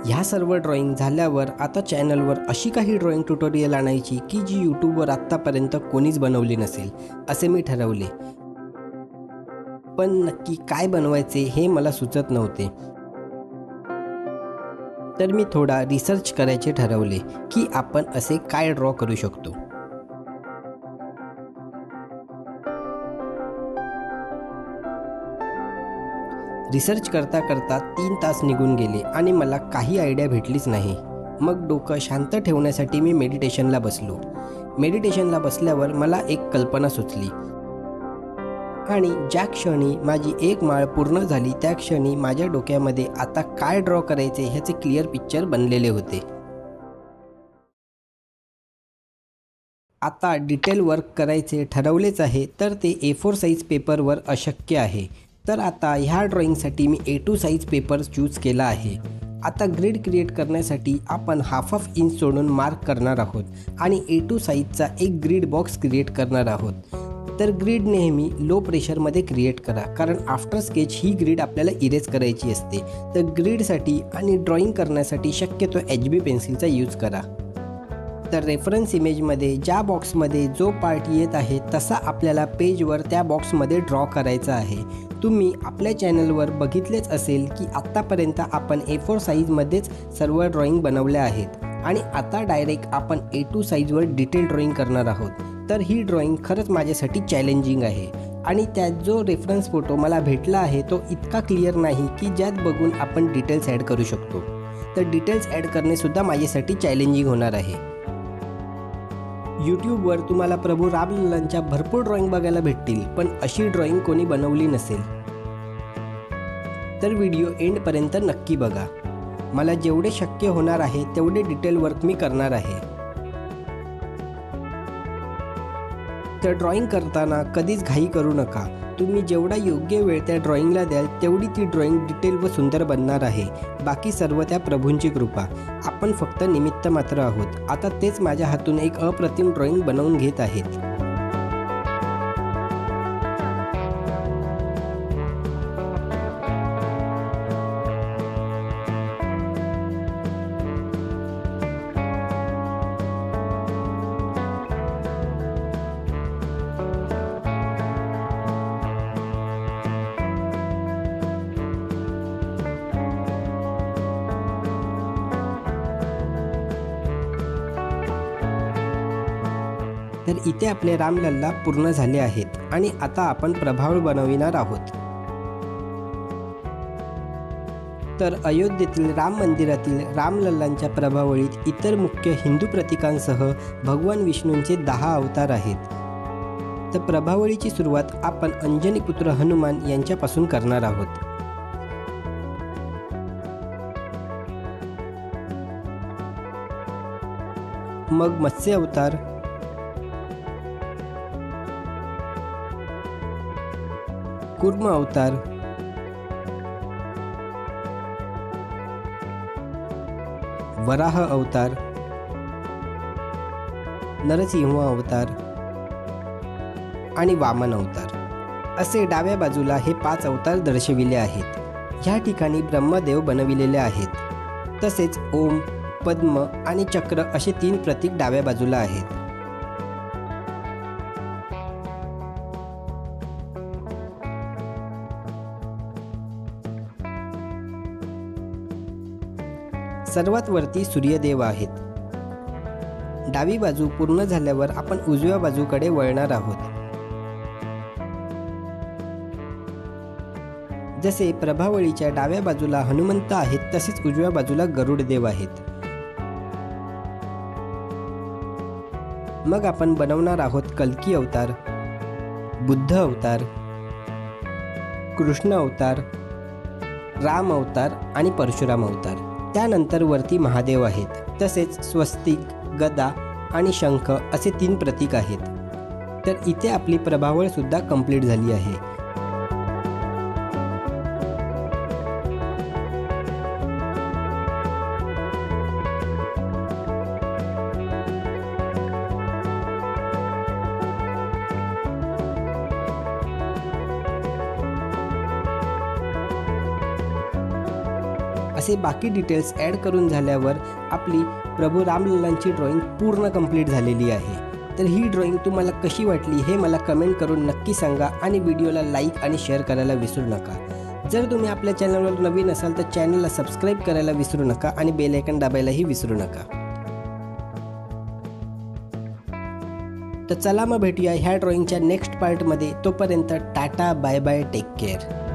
ह्या सर्व ड्रॉइंग झाल्यावर आता चॅनलवर अशी काही ड्रॉइंग ट्युटोरियल आणायची की जी यूट्यूबवर आत्तापर्यंत कोणीच बनवली नसेल असे मी ठरवले. पण नक्की काय बनवायचे हे मला सुचत नव्हते. तर मी थोडा रिसर्च करायचे ठरवले की आपण असे काय ड्रॉ करू शकतो. रिसर्च करता करता 3 तास निघून गेले आणि मला काही आयडिया भेटलीच नाही. मग डोकं शांत ठेवण्यासाठी मी मेडिटेशनला बसलो. मेडिटेशनला बसल्यावर मला एक कल्पना सुचली आणि ज्या क्षणी माझी एक माळ पूर्ण झाली त्या क्षणी माझ्या डोक्यामध्ये आता काय ड्रॉ करायचे ह्याचे क्लिअर पिक्चर बनलेले होते. आता डिटेल वर्क करायचे ठरवलेच आहे तर ते A4 साईज पेपरवर अशक्य आहे. तर आता ह्या ड्रॉइंगसाठी मी A2 साईज पेपर चूज केला आहे. आता ग्रीड क्रिएट करण्यासाठी आपण ½ इंच सोडून मार्क करणार आहोत आणि A2 साईजचा एक ग्रीड बॉक्स क्रिएट करणार आहोत. तर ग्रीड नेहमी लो प्रेशरमध्ये क्रिएट करा कारण आफ्टर स्केच ही ग्रीड आपल्याला इरेज करायची असते. तर ग्रीडसाठी आणि ड्रॉइंग करण्यासाठी शक्यतो HB पेन्सिलचा यूज करा. तर रेफरन्स इमेजमध्ये ज्या बॉक्समध्ये जो पार्ट येत आहे तसा आपल्याला पेजवर त्या बॉक्समध्ये ड्रॉ करायचा आहे. तुम्ही आपल्या चॅनलवर बघितलेच असेल की आत्तापर्यंत आपण A4 साईजमध्येच सर्व ड्रॉइंग बनवल्या आहेत आणि आता डायरेक्ट आपण A2 साईजवर डिटेल ड्रॉइंग करणार आहोत. तर ही ड्रॉइंग खरंच माझ्यासाठी चॅलेंजिंग आहे आणि त्यात जो रेफरन्स फोटो मला भेटला आहे तो इतका क्लिअर नाही की ज्यात बघून आपण डिटेल्स ॲड करू शकतो. तर डिटेल्स ॲड करणेसुद्धा माझ्यासाठी चॅलेंजिंग होणार आहे. यूट्यूबवर तुम्हाला प्रभू रामलल्लांच्या भरपूर ड्रॉइंग बघायला भेटतील पण अशी ड्रॉइंग कोणी बनवली नसेल. तर व्हिडिओ एंडपर्यंत नक्की बघा. मला जेवढे शक्य होणार आहे तेवढे डिटेल वर्क मी करणार आहे. तर ड्रॉइंग करताना कधीच घाई करू नका. तुम्ही जेवढा योग्य वेळ त्या ड्रॉइंगला द्याल तेवढी ती ड्रॉइंग डिटेल व सुंदर बनणार आहे. बाकी सर्व त्या प्रभूंची कृपा. आपण फक्त निमित्त मात्र आहोत. आता तेच माझ्या हातून एक अप्रतिम ड्रॉइंग बनवून घेत आहेत. तर इथे आपले रामलल्ला पूर्ण झाले आहेत आणि आता आपण प्रभावळ बनविणार आहोत. तर अयोध्येतील राम मंदिरातील रामलल्लांच्या प्रभावळीत इतर मुख्य हिंदू प्रतीकांसह भगवान विष्णूंचे 10 अवतार आहेत. तर प्रभावळीची सुरुवात आपण अंजनीपुत्र हनुमान यांच्यापासून करणार आहोत. मग मत्स्य अवतार, कूर्म अवतार, वराह अवतार, नरसिंह अवतार आणि वामन अवतार असे डाव्या बाजूला हे 5 अवतार दर्शविले आहेत. ह्या ठिकाणी ब्रह्मदेव बनविलेले आहेत. तसेच ओम, पद्म आणि चक्र असे 3 प्रतीक डाव्या बाजूला आहेत. सर्वात वरती सूर्यदेव आहेत. डावी बाजू पूर्ण झाल्यावर आपण उजव्या बाजूकडे वळणार आहोत. जसे प्रभावळीच्या डाव्या बाजूला हनुमंत आहेत तसेच उजव्या बाजूला गरुडदेव आहेत. मग आपण बनवणार आहोत कल्की अवतार, बुद्ध अवतार, कृष्ण अवतार, राम अवतार आणि परशुराम अवतार. त्यानंतर वरती महादेव आहेत. तसेच स्वस्तिक, गदा आणि शंख असे 3 प्रतीक आहेत. तर इथे आपली प्रभावळ सुद्धा कंप्लीट झाली आहे. असे बाकी डिटेल्स ॲड करून झाल्यावर आपली प्रभू रामलल्लांची ड्रॉइंग पूर्ण कंप्लीट झालेली आहे. तर ही ड्रॉइंग तुम्हाला कशी वाटली हे मला कमेंट करून नक्की सांगा आणि व्हिडिओला लाईक आणि शेअर करायला विसरू नका. जर तुम्ही आपल्या चॅनलवर नवीन असाल तर चॅनलला सबस्क्राईब करायला विसरू नका आणि बेल आयकॉन दाबायलाही विसरू नका. तर चला मग भेटूया ह्या ड्रॉइंगच्या नेक्स्ट पार्टमध्ये. तोपर्यंत tata, bye bye, take care.